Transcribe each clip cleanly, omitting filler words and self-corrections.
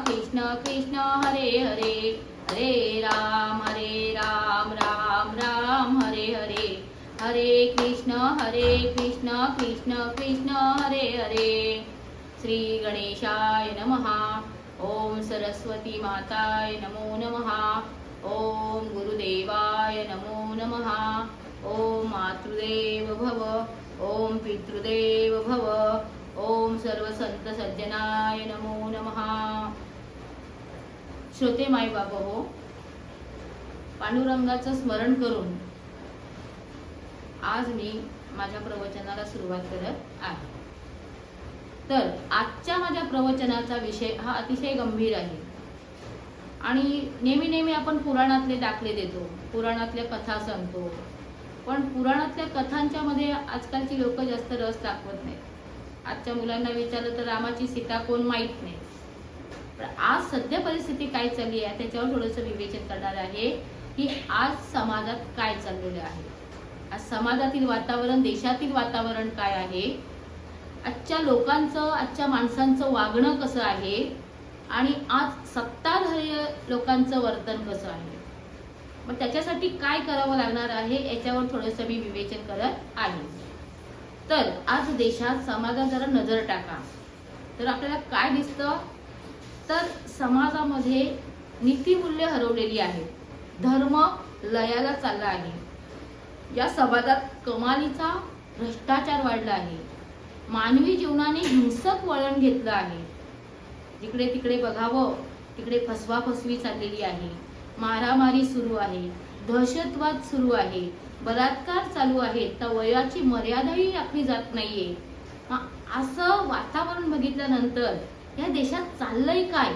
कृष्ण कृष्ण हरे हरे हरे राम राम राम हरे हरे हरे कृष्ण कृष्ण कृष्ण हरे हरे। श्री गणेशाय नमः। ओम सरस्वती माताय नमो नमः। ओम गुरुदेवाय नमो नमः। ओम मातृदेव भव। ओम पितृदेव भव। ओम सर्व संत सज्जनाय नमो नमः। श्रोते माय बाबा हो, पांडुरंगाचं स्मरण करून आज मी माझ्या प्रवचनाला सुरुवात करत आहे। तर आजच्या माझ्या प्रवचनाचा विषय हा अतिशय गंभीर आहे आणि नेहमी आपण पुराणातले दाखले देतो, पुराणातल्या कथा सांगतो, पण पुराणातल्या कथांच्या मध्ये आजकालची लोक जास्त रस दाखवत नाहीत। आजच्या मुलांना विचारलं तर रामाची सीता कोण माहीत नाही। पण आज सध्या परिस्थिती काय चालली आहे त्याच्यावर थोडंसं विवेचन करणार आहे की आज समाजात काय चाललेलं आहे, आज समाजातील वातावरण, देशातील वातावरण काय आहे, आजच्या लोकांचं, आजच्या माणसांचं वागणं कसं आहे आणि आज सत्ताधारी लोकांचं वर्तन कसं आहे, मग त्याच्यासाठी काय करावं लागणार आहे याच्यावर थोडंसं मी विवेचन करत आहे। तर आज देशात, समाजात जरा नजर टाका तर आपल्याला काय दिसतं, तर समाजामध्ये नीतिमूल्य हरवलेली आहेत, धर्म लयाला चालला आहे, या समाजात कमालीचा भ्रष्टाचार वाढला आहे, मानवी जीवनाने हिंसक वळण घेतलं आहे, जिकडे तिकडे बघावं तिकडे फसवाफसवी चाललेली आहे, मारामारी सुरू आहे, दहशतवाद सुरू आहे, बलात्कार चालू आहे, तर वयाची मर्यादाही राखली जात नाहीये। असं वातावरण बघितल्यानंतर या देशात चाललंय काय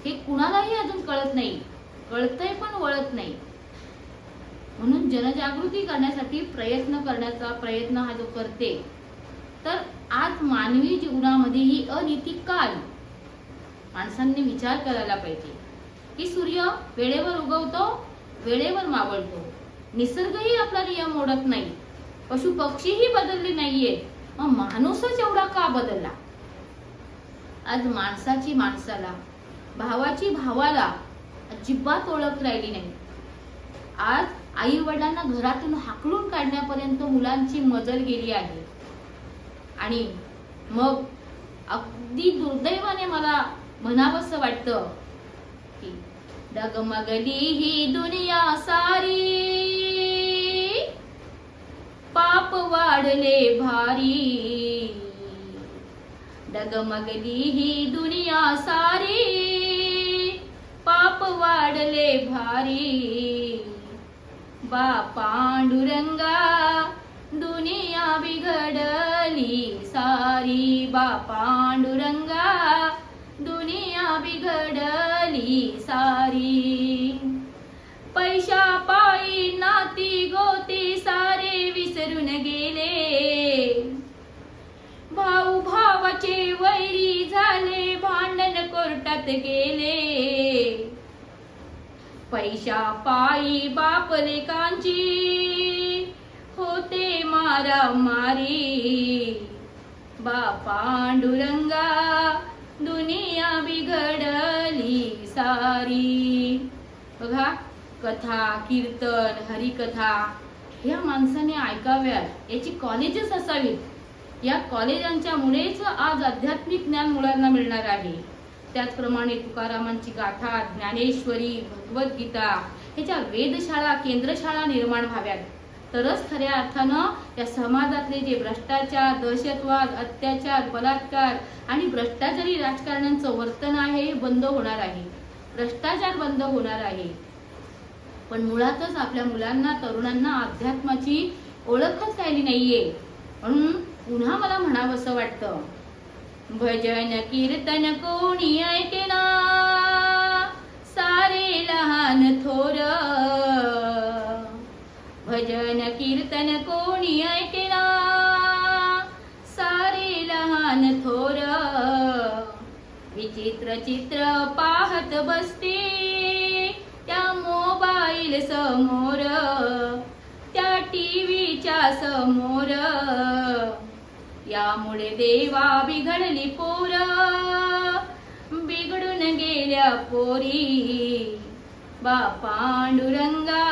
हे कुणालाही अजून कळत नाही, कळतंय पण वळत नाही। म्हणून जनजागृती करण्यासाठी प्रयत्न हा जो करते, तर आज मानवी जीवनामध्ये ही अनिती का आली, माणसांनी विचार करायला पाहिजे की सूर्य वेळेवर उगवतो, वेळेवर मावळतो, निसर्गही आपला नियम मोडत नाही, पशु पक्षीही बदलले नाहीये, मग माणूसच एवढा का बदलला। आज माणसाची माणसाला, भावाची भावाला अजिबात ओळख राहिली नाही। आज आई वडिलांना घरातून हाकलून काढण्यापर्यंत मुलांची मजल गेली आहे आणि मग अगदी दुर्दैवाने मला म्हणावंसं वाटतं की डगमगली ही दुनिया सारी, पाप वाढले भारी, डगमगली ही दुनिया सारी, पाप वाढले भारी, बा पांडुरंगा दुनिया बिघडली सारी, बा पांडुरंगा दुनिया बिघडली सारी, पैशा पायी नाती गोती सारे विसरून गेले, भाऊ भावाचे वैरी झाले, भांडण कोर्टात गेले, पैशा पायी बाप लेकांची होते मारामारी, बा पांडुरंगा दुनिया बिघडली सारी। बघा, कथा, कीर्तन, हरिकथा ह्या माणसाने ऐकाव्यात, याची कॉलेजेस असावीत, या कॉलेजांच्या मुळेच आज आध्यात्मिक ज्ञान मुलांना मिळणार आहे। त्याचप्रमाणे तुकारामांची गाथा, ज्ञानेश्वरी, भगवद्गीता ह्याच्या वेधशाळा, केंद्रशाळा निर्माण व्हाव्यात, तरच खऱ्या अर्थानं या समाजातले जे भ्रष्टाचार, दहशतवाद, अत्याचार, बलात्कार आणि भ्रष्टाचारी राजकारण्यांचं वर्तन आहे हे बंद होणार आहे, भ्रष्टाचार बंद होणार आहे। पण मुळातच आपल्या मुलांना, तरुणांना अध्यात्माची ओळखच राहिली नाहीये। म्हणून पुन्हा मला म्हणावंसं वाटतं, भजन कीर्तन कोणी ऐकेना, सारे लहान थोर, भजन कीर्तन कोणी ऐकेना, सारे लहान थोर, विचित्र चित्र पाहत बसते त्या मोबाईल समोर, त्या टीव्हीच्या समोर, यामुळे देवा बिघडली पोर, बिघडून मेल्या पोरी, बा पांडुरंगा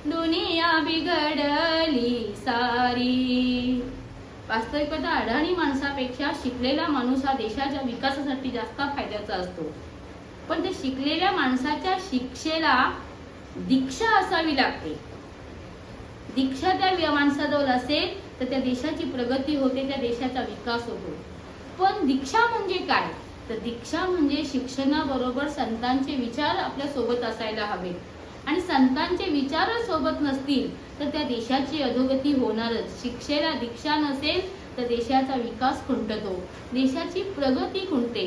दुनिया बिघडली सारी. वास्तविकता अडाणी माणसापेक्षा शिकलेला माणूस हा देशाच्या विकासासाठी जास्त फायद्याचा असतो. पण त्या शिकलेल्या माणसाच्या शिक्षेला दीक्षा असावी लागते. दीक्षा त्या माणसाजवळ असेल तर त्या देशाची प्रगती होते, त्या देशाचा विकास होतो. पण दीक्षा म्हणजे काय? तर दीक्षा म्हणजे शिक्षणाबरोबर संतांचे विचार आपल्या सोबत असायला हवेत. आणि संतांचे विचार सोबत नसतील तर त्या देशाची अधोगती होणारच. शिक्षेला दीक्षा नसेल तर देशाचा विकास खुंटतो, देशाची प्रगती खुंटते.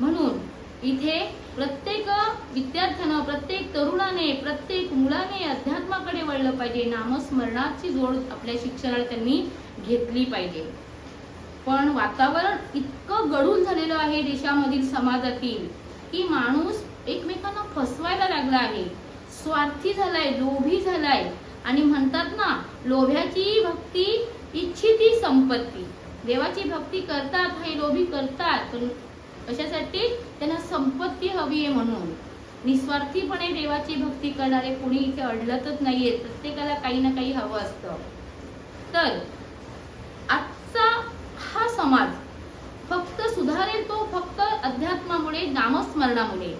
म्हणून इथे प्रत्येक विद्यार्थ्यानं, प्रत्येक तरुणाने, प्रत्येक मुलाने अध्यात्माकडे वळलं पाहिजे. नामस्मरणाची जोड आपल्या शिक्षणाला त्यांनी घेतली पाहिजे. पण वातावरण इतकं गढूळ झालेलं आहे देशामधील, समाजातील, की माणूस एकमेकांना फसवायला लागला आहे, स्वार्थी झालाय, लोभी झालाय. आणि म्हणतात ना, लोभ्याची भक्ती इच्छिती संपत्ती. देवाची भक्ती करतात, हे लोभी करतात, पण कशासाठी? त्यांना संपत्ती हवी आहे म्हणून. निस्वार्थीपणे देवाची भक्ती करणारे कोणी इथे अडलतच नाहीये. प्रत्येकाला काही ना काही हवं असतं. तर आजचा हा समाज फक्त सुधारेल तो फक्त अध्यात्मामुळे, नामस्मरणामुळे.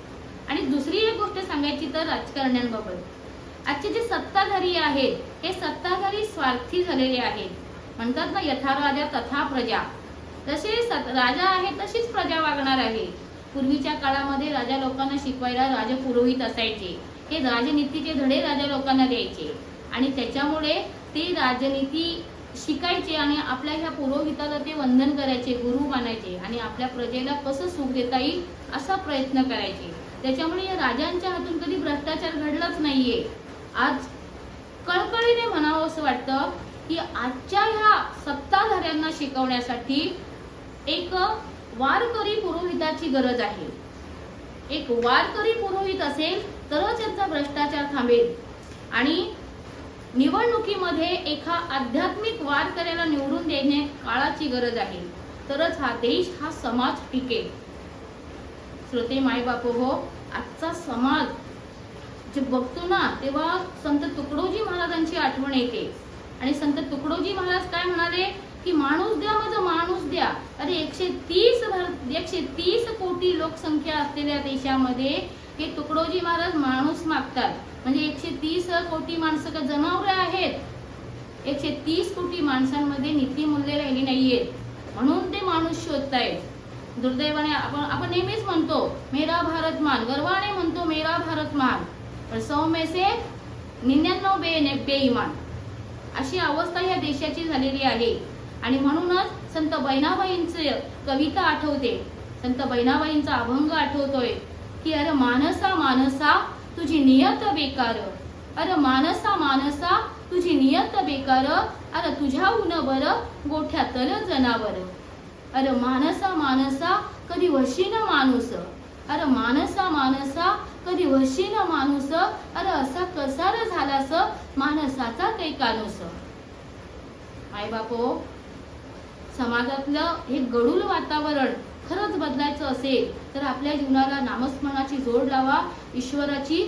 आणि दुसरी एक गोष्ट सांगायची तर राजकारण्यांबाबत, आजचे जे सत्ताधारी आहेत हे सत्ताधारी स्वार्थी झालेले आहेत. म्हणतात ना, यथा राजा तथा प्रजा. जसे राजा आहे तशीच प्रजा वागणार आहे. पूर्वीच्या काळामध्ये राजा लोकांना शिकवायला राजपुरोहित असायचे. हे राजनीतीचे धडे राजा लोकांना द्यायचे आणि त्याच्यामुळे ते राजनीती शिकायचे आणि आपल्या ह्या पुरोहिताला ते वंदन करायचे, गुरु मानायचे आणि आपल्या प्रजेला कसं सुख देता येईल असा प्रयत्न करायचे. त्याच्यामुळे या राजांच्या हातून कधी भ्रष्टाचार घडलाच नाहीये. आज कळकळीने म्हणावं असं वाटतं की आजच्या ह्या सत्ताधाऱ्यांना शिकवण्यासाठी एक वारकरी पुरोहिताची गरज आहे. एक वारकरी पुरोहित असेल तरच याचा भ्रष्टाचार थांबेल. आणि निवडणुकीमध्ये एका आध्यात्मिक वारकऱ्याला निवडून देणे काळाची गरज आहे. तरच हा देश, हा समाज टिकेल. श्रोते मायबाप हो, आजचा समाज जे बघतो ना, तेव्हा संत तुकडोजी महाराजांची आठवण येते. आणि संत तुकडोजी महाराज काय म्हणाले की माणूस द्या, माझा माणूस द्या. अरे 130 कोटी लोकसंख्या असलेल्या देशामध्ये हे तुकडोजी महाराज माणूस मागतात. म्हणजे 130 कोटी माणसं का जनावरे आहेत? 130 कोटी माणसांमध्ये नीतिमूल्य राहिली नाहीयेत, म्हणून ते माणूस शोधतायत. दुर्दैवाने आपण नेहमीच म्हणतो मेरा भारत मान, गर्वाने म्हणतो मेरा भारत मान, पण 100 में से 99 बेईमान. अशी अवस्था या देशाची झालेली आहे. आणि म्हणूनच संत बहिणाबाईंची कविता आठवते, संत बहिणाबाईंचा अभंग आठवतोय की अरे मानसा मानसा तुझी नियत बेकार, अरे मानसा मानसा तुझी नियत बेकार, अरे तुझ्याहून बर गोठ्यातल जनावर. अरे मानसा मानसा कधी वशीन माणूस, अरे मानसा मानसा कधी वशीन माणूस, अरे असा कसार झालास मानसाचा काही कानूस. आई बापो, समाजातलं हे गढूळ वातावरण खरंच बदलायचं असेल तर आपल्या जीवनाला नामस्मरणाची जोड लावा, ईश्वराची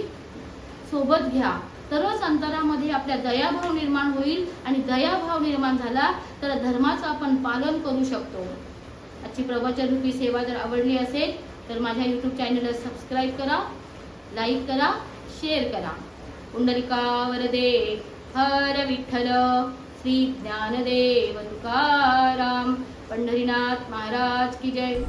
सोबत घ्या, तरच अंतरामध्ये आपल्या दयाभाव निर्माण होईल. आणि दयाभाव निर्माण झाला तर धर्माचं आपण पालन करू शकतो. आजची प्रवचन रूपी सेवा जर आवडली असेल तर माझ्या YouTube चॅनलला सबस्क्राईब करा, लाईक करा, शेअर करा. पुंडलिका वरदे हर विठ्ठल श्री ज्ञानदेव तुकाराम. पंढरीनाथ महाराज की जय.